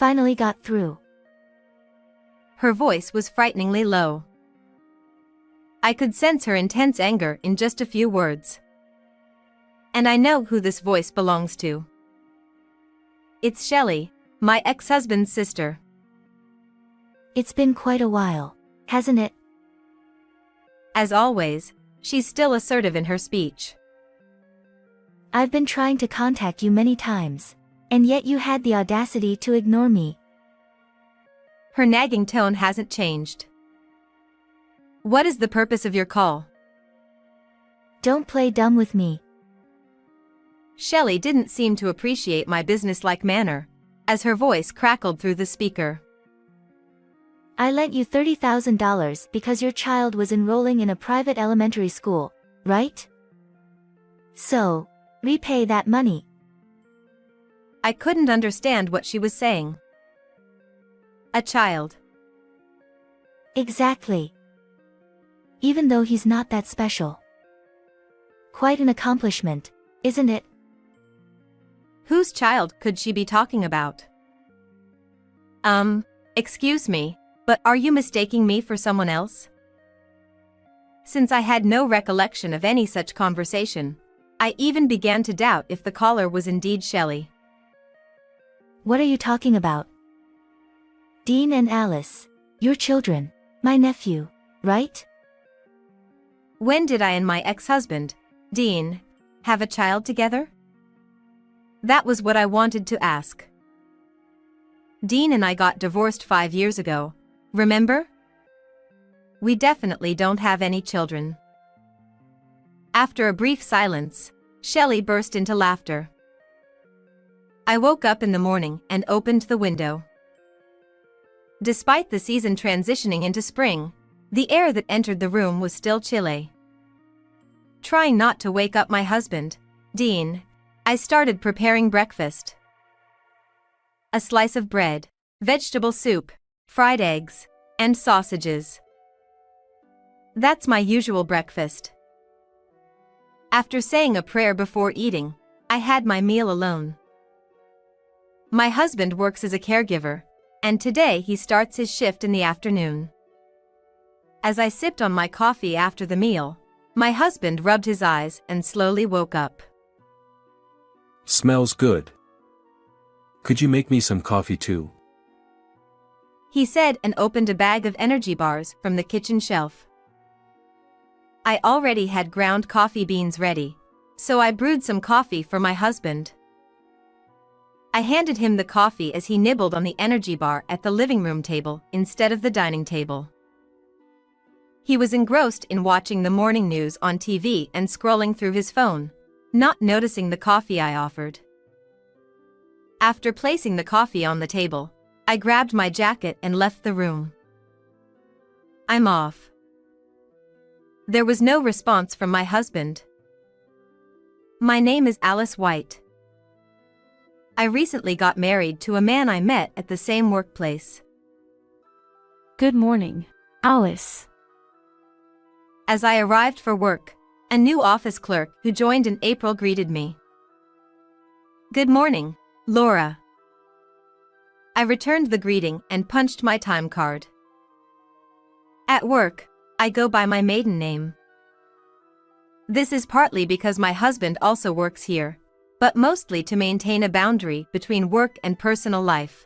finally got through. Her voice was frighteningly low. I could sense her intense anger in just a few words. And I know who this voice belongs to. It's Shelley, my ex-husband's sister. It's been quite a while, hasn't it? As always, she's still assertive in her speech. I've been trying to contact you many times, and yet you had the audacity to ignore me. Her nagging tone hasn't changed. What is the purpose of your call? Don't play dumb with me. Shelley didn't seem to appreciate my businesslike manner, as her voice crackled through the speaker. I lent you $30,000 because your child was enrolling in a private elementary school, right? So, repay that money. I couldn't understand what she was saying. A child. Exactly. Even though he's not that special. Quite an accomplishment, isn't it? Whose child could she be talking about? Excuse me, but are you mistaking me for someone else? Since I had no recollection of any such conversation, I even began to doubt if the caller was indeed Shelley. What are you talking about? Dean and Alice, your children, my nephew, right? When did I and my ex-husband, Dean, have a child together? That was what I wanted to ask. Dean and I got divorced 5 years ago, remember? We definitely don't have any children. After a brief silence, Shelley burst into laughter. I woke up in the morning and opened the window. Despite the season transitioning into spring, the air that entered the room was still chilly. Trying not to wake up my husband, Dean, I started preparing breakfast. A slice of bread, vegetable soup, fried eggs, and sausages. That's my usual breakfast. After saying a prayer before eating, I had my meal alone. My husband works as a caregiver, and today he starts his shift in the afternoon. As I sipped on my coffee after the meal, my husband rubbed his eyes and slowly woke up. Smells good. Could you make me some coffee too? He said and opened a bag of energy bars from the kitchen shelf. I already had ground coffee beans ready, so I brewed some coffee for my husband. I handed him the coffee as he nibbled on the energy bar at the living room table instead of the dining table. He was engrossed in watching the morning news on TV and scrolling through his phone, not noticing the coffee I offered. After placing the coffee on the table, I grabbed my jacket and left the room. I'm off. There was no response from my husband. My name is Alice White. I recently got married to a man I met at the same workplace. Good morning, Alice. As I arrived for work, a new office clerk who joined in April greeted me. Good morning, Laura. I returned the greeting and punched my time card. At work, I go by my maiden name. This is partly because my husband also works here, but mostly to maintain a boundary between work and personal life.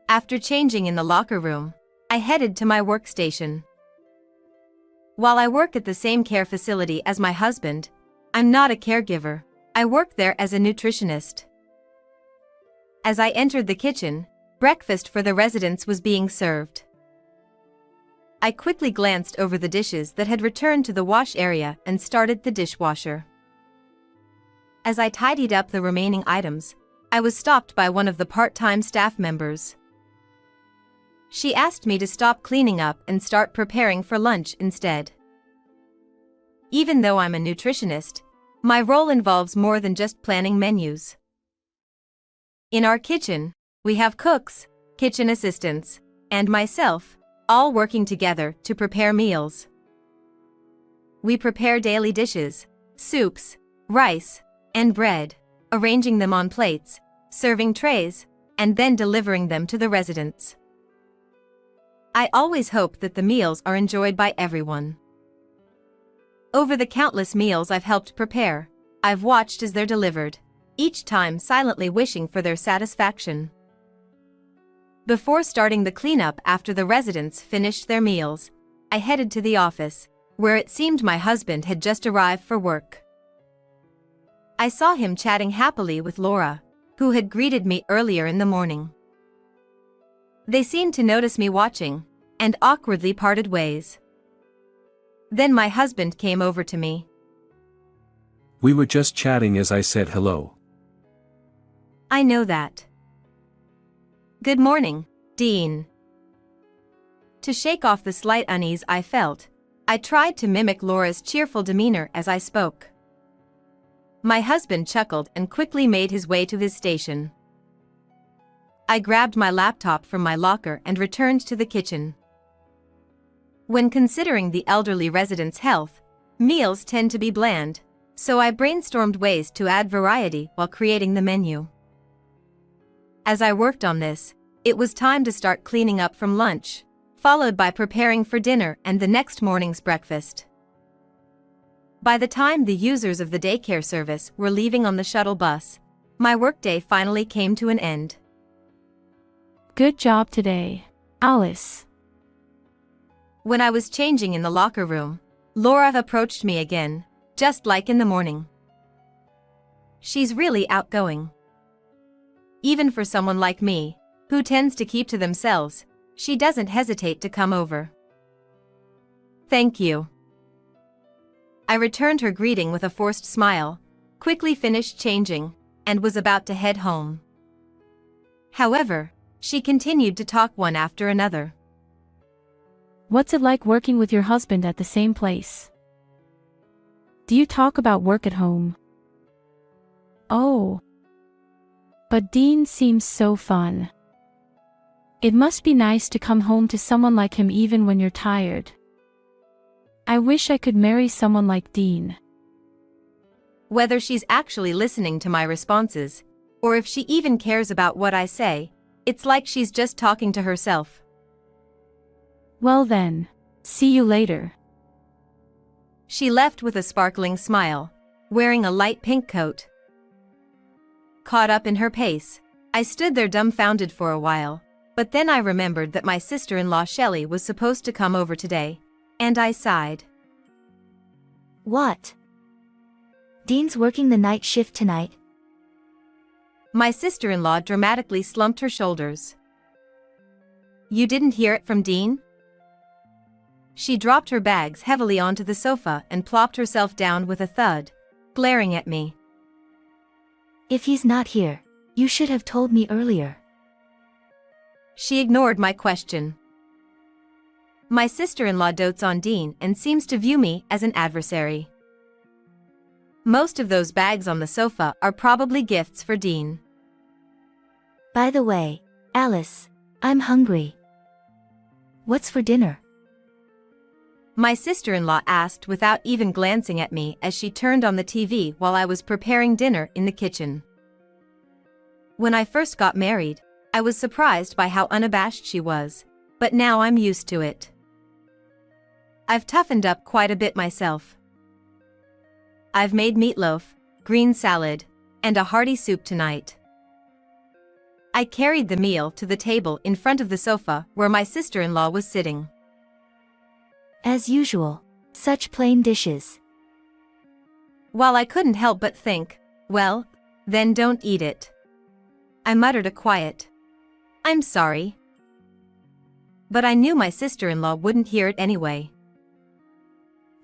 After changing in the locker room, I headed to my workstation. While I work at the same care facility as my husband, I'm not a caregiver. I work there as a nutritionist. As I entered the kitchen, breakfast for the residents was being served. I quickly glanced over the dishes that had returned to the wash area and started the dishwasher. As I tidied up the remaining items, I was stopped by one of the part-time staff members. She asked me to stop cleaning up and start preparing for lunch instead. Even though I'm a nutritionist, my role involves more than just planning menus. In our kitchen, we have cooks, kitchen assistants, and myself, all working together to prepare meals. We prepare daily dishes, soups, rice, and bread, arranging them on plates, serving trays, and then delivering them to the residents. I always hope that the meals are enjoyed by everyone. Over the countless meals I've helped prepare, I've watched as they're delivered, each time silently wishing for their satisfaction. Before starting the cleanup after the residents finished their meals, I headed to the office, where it seemed my husband had just arrived for work. I saw him chatting happily with Laura, who had greeted me earlier in the morning. They seemed to notice me watching, and awkwardly parted ways. Then my husband came over to me. We were just chatting as I said hello. I know that. Good morning, Dean. To shake off the slight unease I felt, I tried to mimic Laura's cheerful demeanor as I spoke. My husband chuckled and quickly made his way to his station. I grabbed my laptop from my locker and returned to the kitchen. When considering the elderly residents' health, meals tend to be bland, so I brainstormed ways to add variety while creating the menu. As I worked on this, it was time to start cleaning up from lunch, followed by preparing for dinner and the next morning's breakfast. By the time the users of the daycare service were leaving on the shuttle bus, my workday finally came to an end. Good job today, Alice. When I was changing in the locker room, Laura approached me again, just like in the morning. She's really outgoing. Even for someone like me, who tends to keep to themselves, she doesn't hesitate to come over. Thank you. I returned her greeting with a forced smile, quickly finished changing, and was about to head home. However, she continued to talk one after another. What's it like working with your husband at the same place? Do you talk about work at home? Oh. But Dean seems so fun. It must be nice to come home to someone like him even when you're tired. I wish I could marry someone like Dean. Whether she's actually listening to my responses, or if she even cares about what I say, it's like she's just talking to herself. Well then, see you later. She left with a sparkling smile, wearing a light pink coat. Caught up in her pace, I stood there dumbfounded for a while, but then I remembered that my sister-in-law Shelley was supposed to come over today, and I sighed. What? Dean's working the night shift tonight? My sister-in-law dramatically slumped her shoulders. You didn't hear it from Dean? She dropped her bags heavily onto the sofa and plopped herself down with a thud, glaring at me. If he's not here, you should have told me earlier. She ignored my question. My sister-in-law dotes on Dean and seems to view me as an adversary. Most of those bags on the sofa are probably gifts for Dean. By the way, Alice, I'm hungry. What's for dinner? My sister-in-law asked without even glancing at me as she turned on the TV while I was preparing dinner in the kitchen. When I first got married, I was surprised by how unabashed she was, but now I'm used to it. I've toughened up quite a bit myself. I've made meatloaf, green salad, and a hearty soup tonight. I carried the meal to the table in front of the sofa where my sister-in-law was sitting. As usual, such plain dishes. While I couldn't help but think, well, then don't eat it. I muttered a quiet, I'm sorry. But I knew my sister-in-law wouldn't hear it anyway.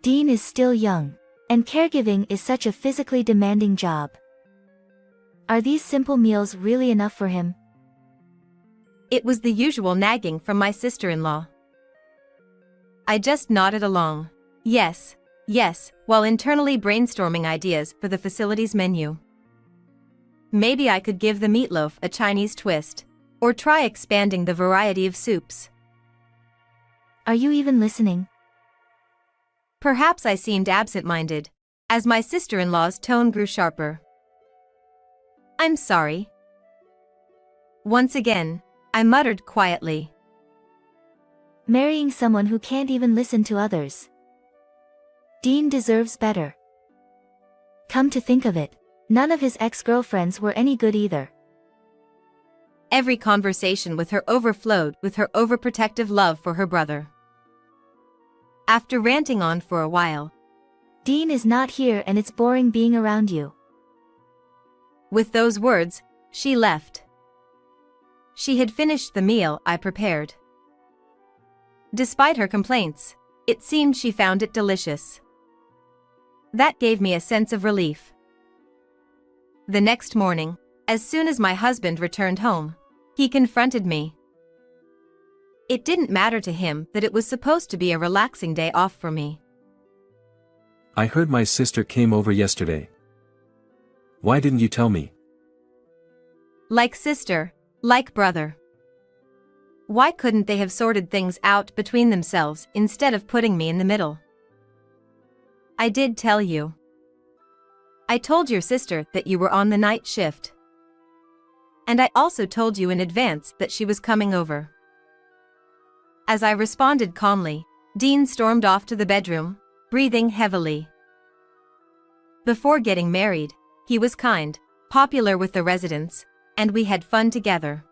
Dean is still young, and caregiving is such a physically demanding job. Are these simple meals really enough for him? It was the usual nagging from my sister-in-law. I just nodded along. Yes, while internally brainstorming ideas for the facility's menu. Maybe I could give the meatloaf a Chinese twist, or try expanding the variety of soups. Are you even listening? Perhaps I seemed absent-minded, as my sister-in-law's tone grew sharper. I'm sorry. Once again, I muttered quietly. Marrying someone who can't even listen to others. Dean deserves better. Come to think of it, none of his ex-girlfriends were any good either. Every conversation with her overflowed with her overprotective love for her brother. After ranting on for a while, Dean is not here and it's boring being around you. With those words, she left. She had finished the meal I prepared. Despite her complaints, it seemed she found it delicious. That gave me a sense of relief. The next morning, as soon as my husband returned home, he confronted me. It didn't matter to him that it was supposed to be a relaxing day off for me. I heard my sister came over yesterday. Why didn't you tell me? Like sister, like brother. Why couldn't they have sorted things out between themselves instead of putting me in the middle? I did tell you. I told your sister that you were on the night shift. And I also told you in advance that she was coming over. As I responded calmly, Dean stormed off to the bedroom, breathing heavily. Before getting married, he was kind, popular with the residents, and we had fun together.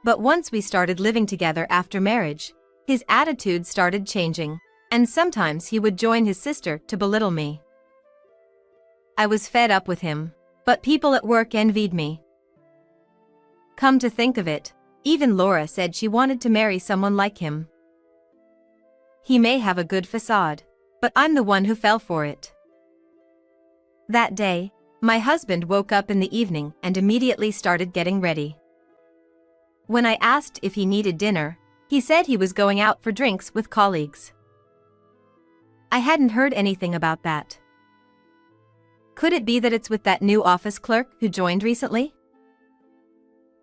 But once we started living together after marriage, his attitude started changing, and sometimes he would join his sister to belittle me. I was fed up with him, but people at work envied me. Come to think of it, even Laura said she wanted to marry someone like him. He may have a good facade, but I'm the one who fell for it. That day, my husband woke up in the evening and immediately started getting ready. When I asked if he needed dinner, he said he was going out for drinks with colleagues. I hadn't heard anything about that. Could it be that it's with that new office clerk who joined recently?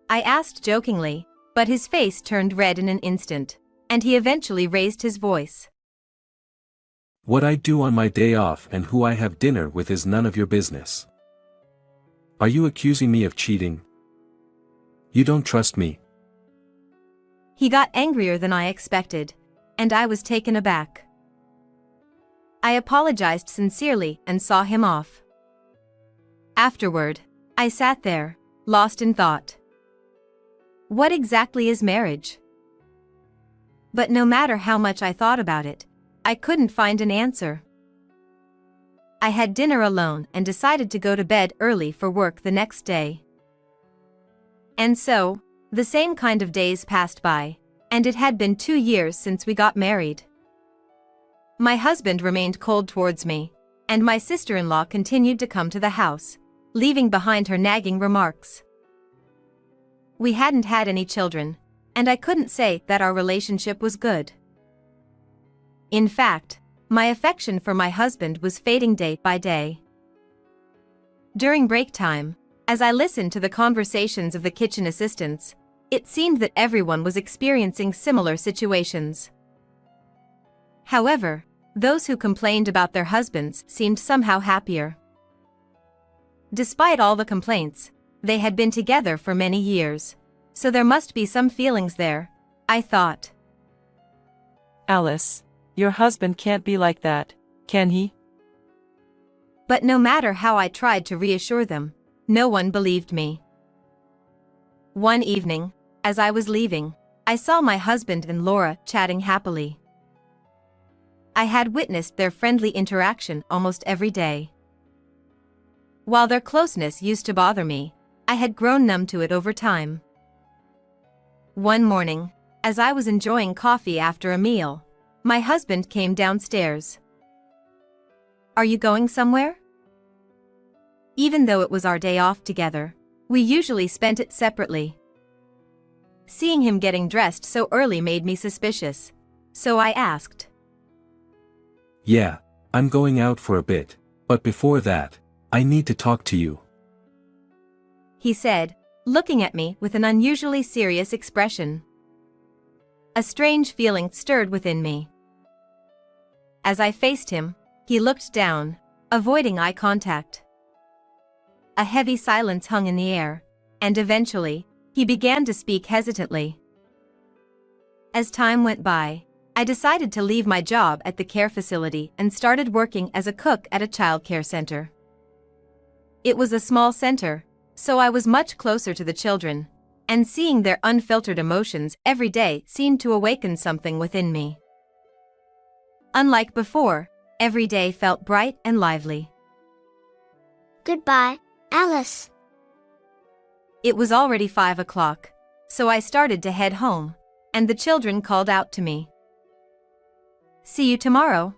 I asked jokingly, but his face turned red in an instant, and he eventually raised his voice. What I do on my day off and who I have dinner with is none of your business. Are you accusing me of cheating? You don't trust me. He got angrier than I expected, and I was taken aback. I apologized sincerely and saw him off. Afterward, I sat there, lost in thought. What exactly is marriage? But no matter how much I thought about it, I couldn't find an answer. I had dinner alone and decided to go to bed early for work the next day. And so, the same kind of days passed by, and it had been 2 years since we got married. My husband remained cold towards me, and my sister-in-law continued to come to the house, leaving behind her nagging remarks. We hadn't had any children, and I couldn't say that our relationship was good. In fact, my affection for my husband was fading day by day. During break time, as I listened to the conversations of the kitchen assistants, it seemed that everyone was experiencing similar situations. However, those who complained about their husbands seemed somehow happier. Despite all the complaints, they had been together for many years, so there must be some feelings there, I thought. Alice, your husband can't be like that, can he? But no matter how I tried to reassure them, no one believed me. One evening, as I was leaving, I saw my husband and Laura chatting happily. I had witnessed their friendly interaction almost every day. While their closeness used to bother me, I had grown numb to it over time. One morning, as I was enjoying coffee after a meal, my husband came downstairs. "Are you going somewhere?" Even though it was our day off together, we usually spent it separately. Seeing him getting dressed so early made me suspicious, so I asked. Yeah, I'm going out for a bit, but before that, I need to talk to you. He said, looking at me with an unusually serious expression. A strange feeling stirred within me. As I faced him, he looked down, avoiding eye contact. A heavy silence hung in the air, and eventually, He began to speak hesitantly. As time went by, I decided to leave my job at the care facility and started working as a cook at a child care center. It was a small center, so I was much closer to the children, and seeing their unfiltered emotions every day seemed to awaken something within me. Unlike before, every day felt bright and lively. Goodbye, Alice. It was already 5 o'clock, so I started to head home, and the children called out to me. "See you tomorrow."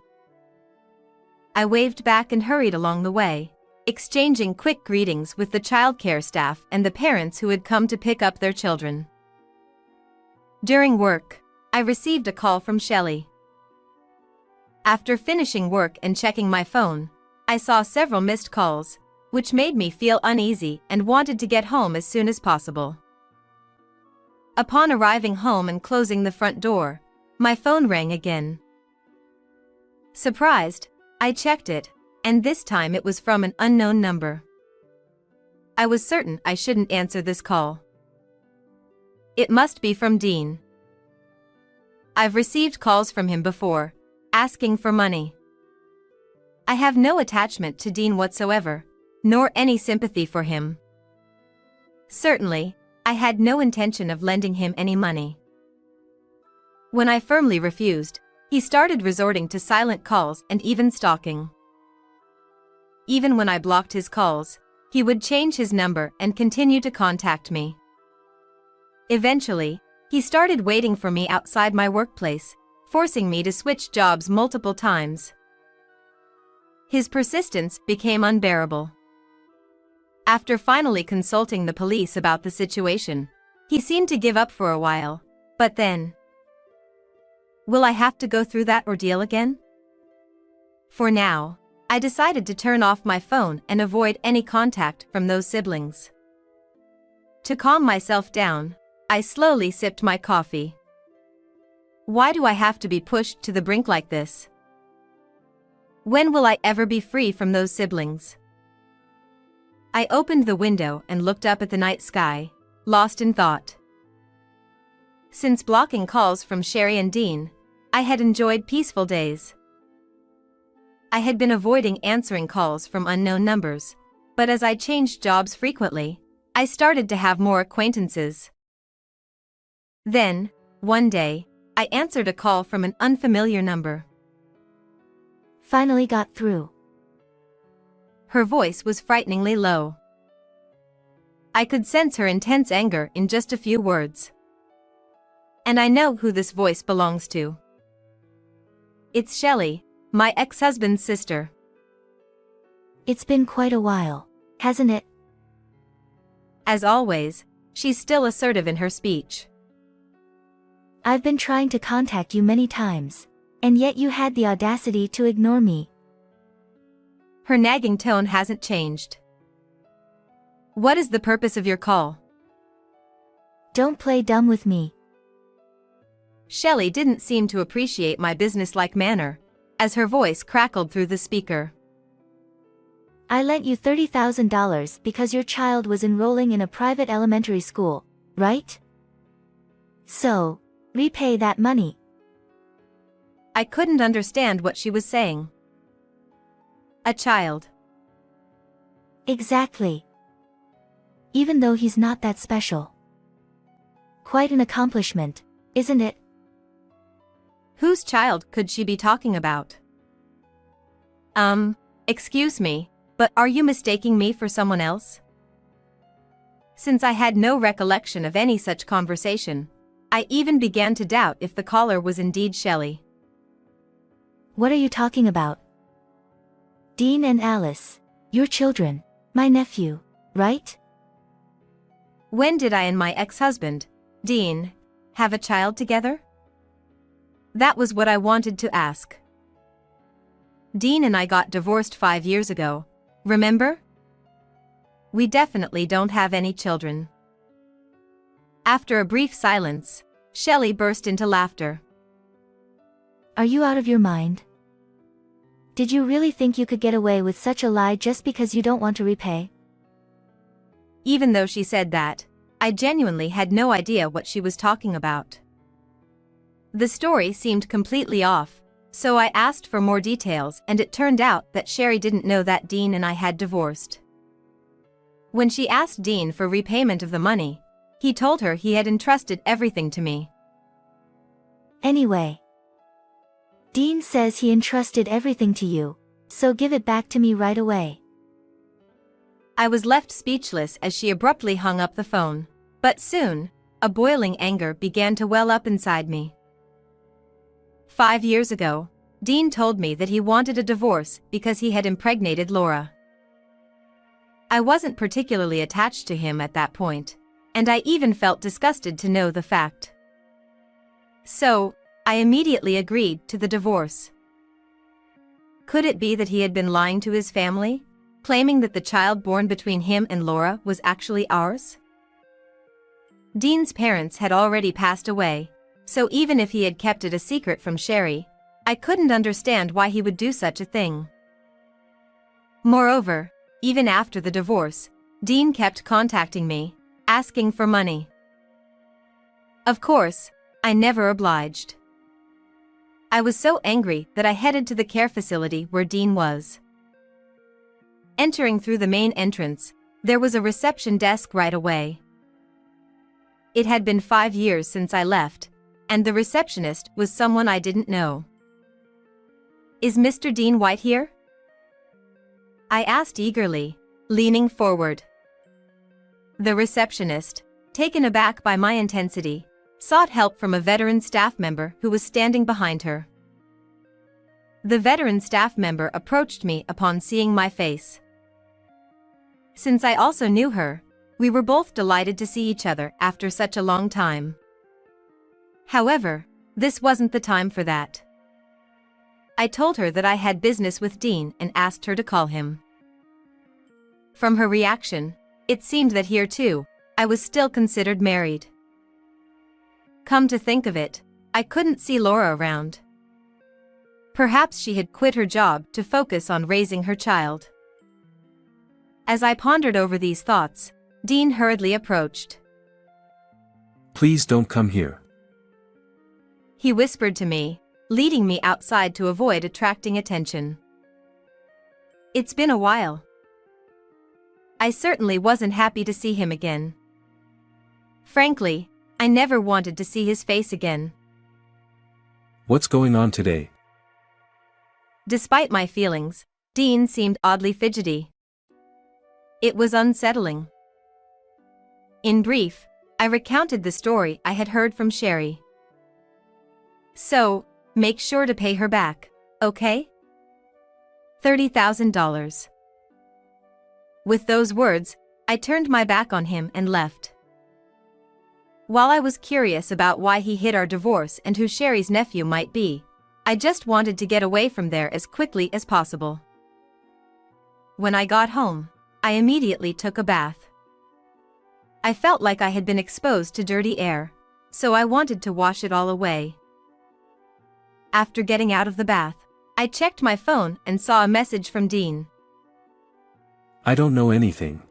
I waved back and hurried along the way, exchanging quick greetings with the childcare staff and the parents who had come to pick up their children. During work, I received a call from Shelley. After finishing work and checking my phone, I saw several missed calls, which made me feel uneasy and wanted to get home as soon as possible. Upon arriving home and closing the front door, my phone rang again. Surprised, I checked it, and this time it was from an unknown number. I was certain I shouldn't answer this call. It must be from Dean. I've received calls from him before, asking for money. I have no attachment to Dean whatsoever, nor any sympathy for him. Certainly, I had no intention of lending him any money. When I firmly refused, he started resorting to silent calls and even stalking. Even when I blocked his calls, he would change his number and continue to contact me. Eventually, he started waiting for me outside my workplace, forcing me to switch jobs multiple times. His persistence became unbearable. After finally consulting the police about the situation, he seemed to give up for a while, but then... Will I have to go through that ordeal again? For now, I decided to turn off my phone and avoid any contact from those siblings. To calm myself down, I slowly sipped my coffee. Why do I have to be pushed to the brink like this? When will I ever be free from those siblings? I opened the window and looked up at the night sky, lost in thought. Since blocking calls from Sherry and Dean, I had enjoyed peaceful days. I had been avoiding answering calls from unknown numbers, but as I changed jobs frequently, I started to have more acquaintances. Then, one day, I answered a call from an unfamiliar number. Finally got through. Her voice was frighteningly low. I could sense her intense anger in just a few words. And I know who this voice belongs to. It's Shelley, my ex-husband's sister. It's been quite a while, hasn't it? As always, she's still assertive in her speech. I've been trying to contact you many times, and yet you had the audacity to ignore me. Her nagging tone hasn't changed. What is the purpose of your call? Don't play dumb with me. Shelley didn't seem to appreciate my businesslike manner, as her voice crackled through the speaker. I lent you $30,000 because your child was enrolling in a private elementary school, right? So, repay that money. I couldn't understand what she was saying. A child. Exactly. Even though he's not that special. Quite an accomplishment, isn't it? Whose child could she be talking about? Excuse me, but are you mistaking me for someone else? Since I had no recollection of any such conversation, I even began to doubt if the caller was indeed Shelley. What are you talking about? Dean and Alice, your children, my nephew, right? When did I and my ex-husband, Dean, have a child together? That was what I wanted to ask. Dean and I got divorced 5 years ago, remember? We definitely don't have any children. After a brief silence, Shelley burst into laughter. Are you out of your mind? Did you really think you could get away with such a lie just because you don't want to repay? Even though she said that, I genuinely had no idea what she was talking about. The story seemed completely off, so I asked for more details, and it turned out that Sherry didn't know that Dean and I had divorced. When she asked Dean for repayment of the money, he told her he had entrusted everything to me. Anyway, Dean says he entrusted everything to you, so give it back to me right away. I was left speechless as she abruptly hung up the phone, but soon, a boiling anger began to well up inside me. 5 years ago, Dean told me that he wanted a divorce because he had impregnated Laura. I wasn't particularly attached to him at that point, and I even felt disgusted to know the fact. So, I immediately agreed to the divorce. Could it be that he had been lying to his family, claiming that the child born between him and Laura was actually ours? Dean's parents had already passed away, so even if he had kept it a secret from Sherry, I couldn't understand why he would do such a thing. Moreover, even after the divorce, Dean kept contacting me, asking for money. Of course, I never obliged. I was so angry that I headed to the care facility where Dean was. Entering through the main entrance, there was a reception desk right away. It had been 5 years since I left, and the receptionist was someone I didn't know. "Is Mr. Dean White here?" I asked eagerly, leaning forward. The receptionist, taken aback by my intensity, sought help from a veteran staff member who was standing behind her. The veteran staff member approached me upon seeing my face. Since I also knew her, we were both delighted to see each other after such a long time. However, this wasn't the time for that. I told her that I had business with Dean and asked her to call him. From her reaction, it seemed that here too, I was still considered married. Come to think of it, I couldn't see Laura around. Perhaps she had quit her job to focus on raising her child. As I pondered over these thoughts, Dean hurriedly approached. Please don't come here. He whispered to me, leading me outside to avoid attracting attention. It's been a while. I certainly wasn't happy to see him again. Frankly, I never wanted to see his face again. What's going on today? Despite my feelings, Dean seemed oddly fidgety. It was unsettling. In brief, I recounted the story I had heard from Sherry. "So, make sure to pay her back, okay? $30,000. With those words, I turned my back on him and left. While I was curious about why he hid our divorce and who Sherry's nephew might be, I just wanted to get away from there as quickly as possible. When I got home, I immediately took a bath. I felt like I had been exposed to dirty air, so I wanted to wash it all away. After getting out of the bath, I checked my phone and saw a message from Dean. I don't know anything.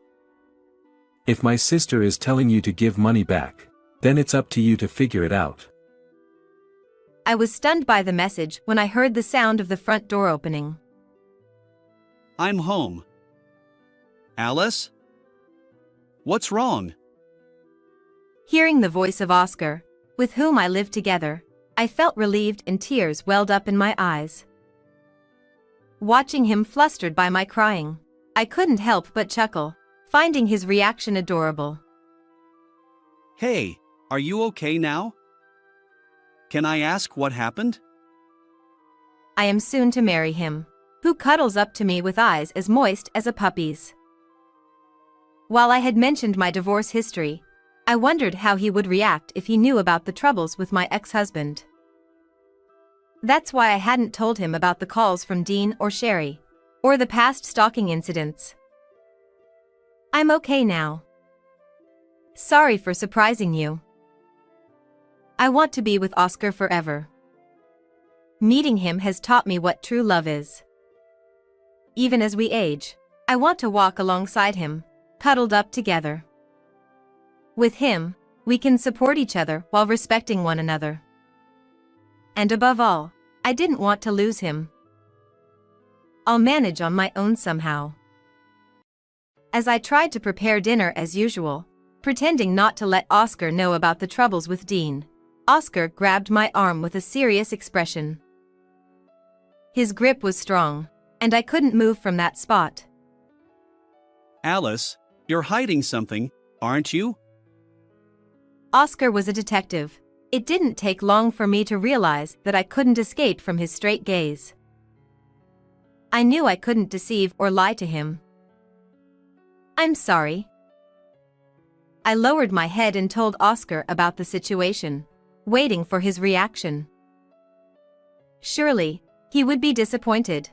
If my sister is telling you to give money back, then it's up to you to figure it out. I was stunned by the message when I heard the sound of the front door opening. I'm home. Alice? What's wrong? Hearing the voice of Oscar, with whom I lived together, I felt relieved and tears welled up in my eyes. Watching him flustered by my crying, I couldn't help but chuckle, finding his reaction adorable. Hey, are you okay now? Can I ask what happened? I am soon to marry him, who cuddles up to me with eyes as moist as a puppy's. While I had mentioned my divorce history, I wondered how he would react if he knew about the troubles with my ex-husband. That's why I hadn't told him about the calls from Dean or Sherry, or the past stalking incidents. I'm okay now. Sorry for surprising you. I want to be with Oscar forever. Meeting him has taught me what true love is. Even as we age, I want to walk alongside him, cuddled up together. With him, we can support each other while respecting one another. And above all, I didn't want to lose him. I'll manage on my own somehow. As I tried to prepare dinner as usual, pretending not to let Oscar know about the troubles with Dean, Oscar grabbed my arm with a serious expression. His grip was strong, and I couldn't move from that spot. Alice, you're hiding something, aren't you? Oscar was a detective. It didn't take long for me to realize that I couldn't escape from his straight gaze. I knew I couldn't deceive or lie to him. I'm sorry. I lowered my head and told Oscar about the situation, waiting for his reaction. Surely, he would be disappointed.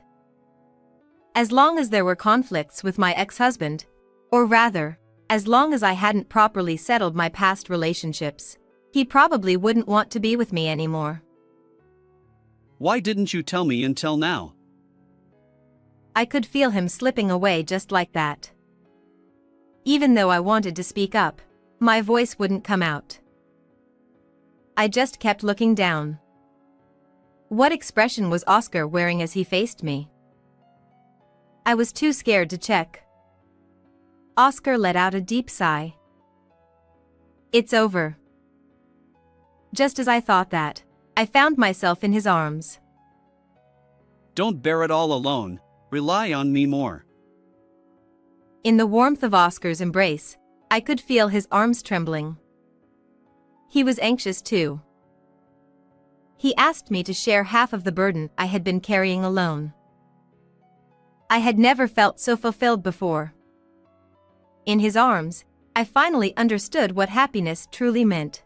As long as there were conflicts with my ex-husband, or rather, as long as I hadn't properly settled my past relationships, he probably wouldn't want to be with me anymore. Why didn't you tell me until now? I could feel him slipping away just like that. Even though I wanted to speak up, my voice wouldn't come out. I just kept looking down. What expression was Oscar wearing as he faced me? I was too scared to check. Oscar let out a deep sigh. It's over. Just as I thought that, I found myself in his arms. Don't bear it all alone, rely on me more. In the warmth of Oscar's embrace, I could feel his arms trembling. He was anxious too. He asked me to share half of the burden I had been carrying alone. I had never felt so fulfilled before. In his arms, I finally understood what happiness truly meant.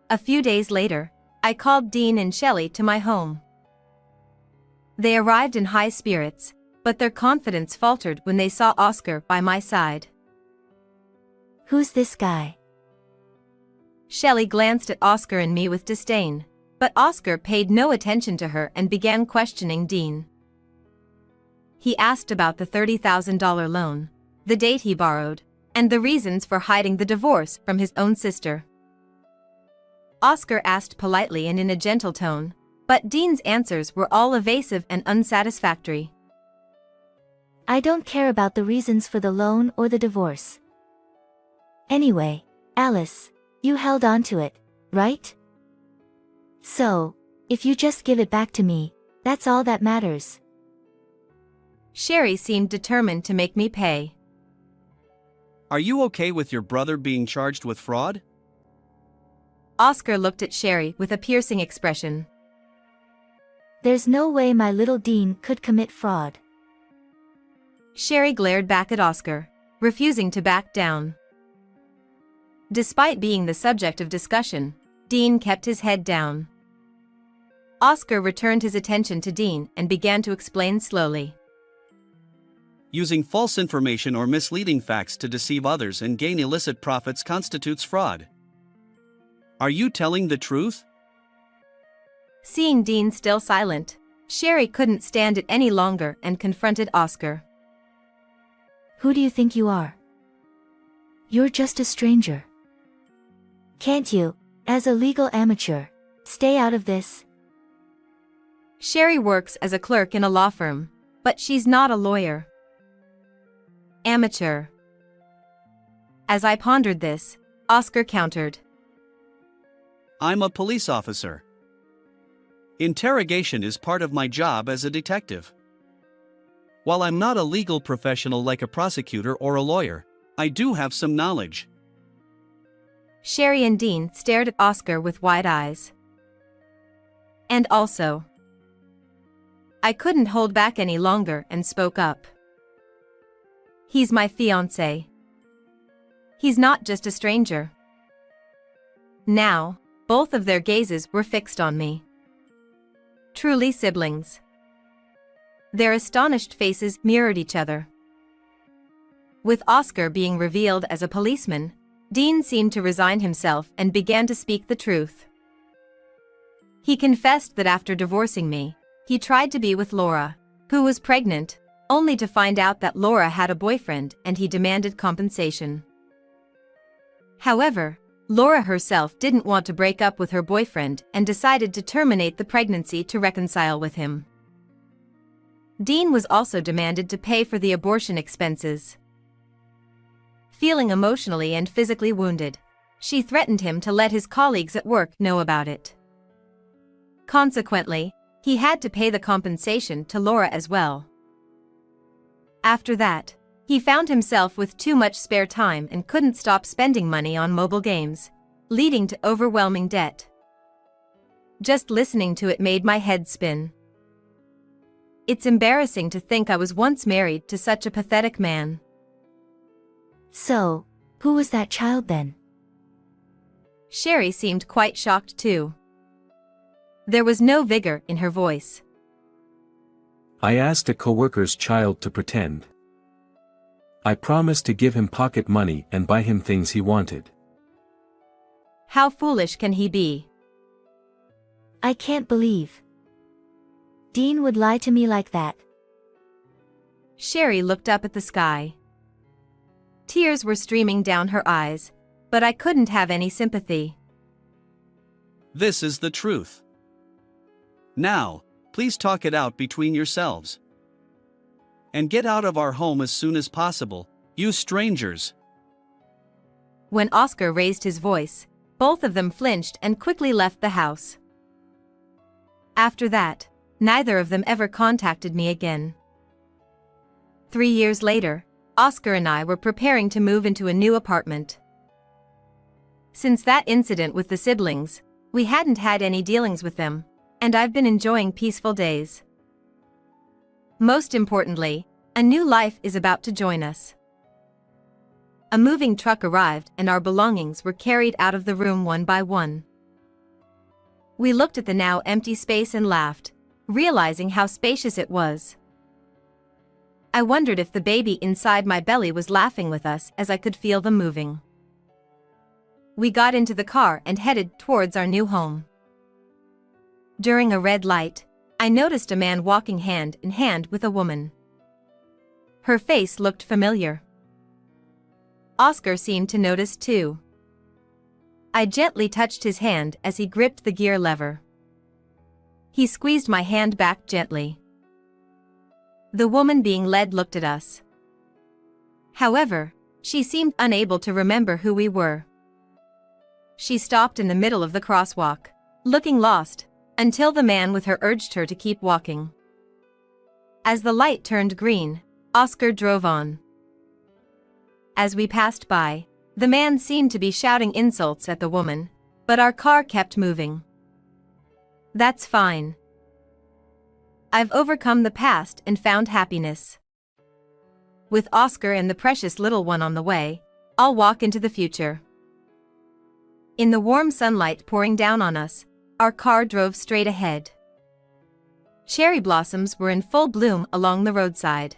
A few days later, I called Dean and Shelley to my home. They arrived in high spirits, but their confidence faltered when they saw Oscar by my side. Who's this guy? Shelley glanced at Oscar and me with disdain, but Oscar paid no attention to her and began questioning Dean. He asked about the $30,000 loan, the date he borrowed, and the reasons for hiding the divorce from his own sister. Oscar asked politely and in a gentle tone, but Dean's answers were all evasive and unsatisfactory. I don't care about the reasons for the loan or the divorce. Anyway, Alice, you held on to it, right? So, if you just give it back to me, that's all that matters. Sherry seemed determined to make me pay. Are you okay with your brother being charged with fraud? Oscar looked at Sherry with a piercing expression. There's no way my little Dean could commit fraud. Sherry glared back at Oscar, refusing to back down. Despite being the subject of discussion, Dean kept his head down. Oscar returned his attention to Dean and began to explain slowly. Using false information or misleading facts to deceive others and gain illicit profits constitutes fraud. Are you telling the truth? Seeing Dean still silent, Sherry couldn't stand it any longer and confronted Oscar. Who do you think you are? You're just a stranger. Can't you, as a legal amateur, stay out of this? Sherry works as a clerk in a law firm, but she's not a lawyer. Amateur. As I pondered this, Oscar countered. I'm a police officer. Interrogation is part of my job as a detective. While I'm not a legal professional like a prosecutor or a lawyer, I do have some knowledge. Sherry and Dean stared at Oscar with wide eyes. And also, I couldn't hold back any longer and spoke up. He's my fiancé. He's not just a stranger. Now, both of their gazes were fixed on me. Truly siblings. Their astonished faces mirrored each other. With Oscar being revealed as a policeman, Dean seemed to resign himself and began to speak the truth. He confessed that after divorcing me, he tried to be with Laura, who was pregnant, only to find out that Laura had a boyfriend and he demanded compensation. However, Laura herself didn't want to break up with her boyfriend and decided to terminate the pregnancy to reconcile with him. Dean was also demanded to pay for the abortion expenses. Feeling emotionally and physically wounded, she threatened him to let his colleagues at work know about it. Consequently, he had to pay the compensation to Laura as well. After that, he found himself with too much spare time and couldn't stop spending money on mobile games, leading to overwhelming debt. Just listening to it made my head spin. It's embarrassing to think I was once married to such a pathetic man. So, who was that child then? Sherry seemed quite shocked too. There was no vigor in her voice. I asked a coworker's child to pretend. I promised to give him pocket money and buy him things he wanted. How foolish can he be? I can't believe Dean would lie to me like that. Sherry looked up at the sky. Tears were streaming down her eyes, but I couldn't have any sympathy. This is the truth. Now, please talk it out between yourselves. And get out of our home as soon as possible, you strangers. When Oscar raised his voice, both of them flinched and quickly left the house. After that, neither of them ever contacted me again. 3 years later, Oscar and I were preparing to move into a new apartment. Since that incident with the siblings, we hadn't had any dealings with them, and I've been enjoying peaceful days. Most importantly, a new life is about to join us. A moving truck arrived and our belongings were carried out of the room one by one. We looked at the now empty space and laughed, realizing how spacious it was. I wondered if the baby inside my belly was laughing with us as I could feel them moving. We got into the car and headed towards our new home. During a red light, I noticed a man walking hand in hand with a woman. Her face looked familiar. Oscar seemed to notice too. I gently touched his hand as he gripped the gear lever. He squeezed my hand back gently. The woman being led looked at us. However, she seemed unable to remember who we were. She stopped in the middle of the crosswalk, looking lost, until the man with her urged her to keep walking. As the light turned green, Oscar drove on. As we passed by, the man seemed to be shouting insults at the woman, but our car kept moving. That's fine. I've overcome the past and found happiness. With Oscar and the precious little one on the way, I'll walk into the future. In the warm sunlight pouring down on us, our car drove straight ahead. Cherry blossoms were in full bloom along the roadside.